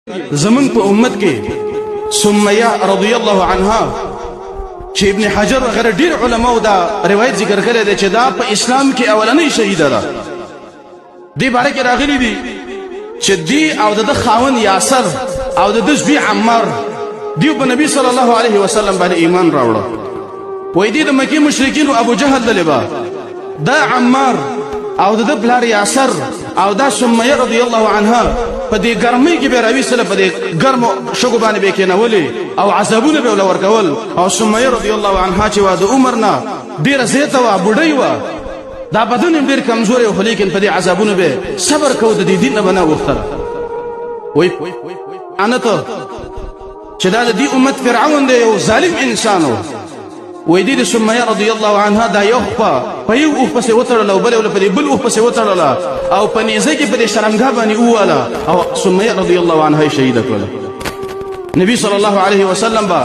زمن په امت کې سمیہ رضی الله عنها چې ابن حجر غیر ډیر علماء دا روایت ذکر کړی دی چې دا په اسلام کې اولنۍ شهیده ده. دی باره کې راغلی دي چې دی او د خاون یاسر او د زوی عمار دیو په نبی صلی الله علیه وسلم باندې ایمان راوړ. وې دي د مکی مشرکین ابو جهل دلبا دا عمار او د بلار یاسر او دا سمیہ رضی الله عنها په دې ګرمۍ کې به راوي سره په دې ګرمو شګو باندې به کېنولې او عذابونه به ولور کول. او سمیہ رضی الله عنها چې وا د عمر نه ډیره زیاته وا بډای وا دا بدن ډیر کمزوري خو لیکن په دې عذابونه به صبر کو د دې دین نه بنا وختل. وای انا ته چې دا د دې امت فرعون دی او ظالم انسانو. وې دې سمیہ رضی الله عنها دا یو په یو اوخ پسې وتړل او بل په بل اوخ پسې وتړل او په نيزه کې په شرمګا باندې واله او سمیہ رضی الله عنها شهید کړل. نبی صلی الله علیه وسلم با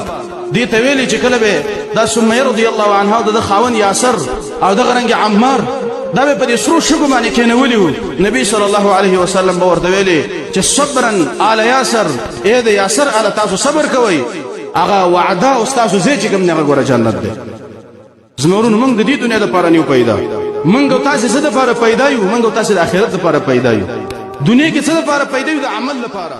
دې ته ویلي چې کله به دا سمیہ رضی الله عنها د خاون یاسر او د غرنګ عمار دا به په سرو شګو باندې کېنولیو. نبی صلی الله علیه وسلم به ورته ویلي چې صبرن آل یاسر اې د یاسر آل تاسو صبر کوئ اغا وعده استاد زه چې کوم نه غوړه جنت ده. زمورون موږ د دې دنیا لپاره نیو پیدا موږ تاسو زه د لپاره پیدا یو موږ تاسو د آخرت لپاره پیدا یو. دنیا کې څه لپاره پیدا یو د عمل لپاره.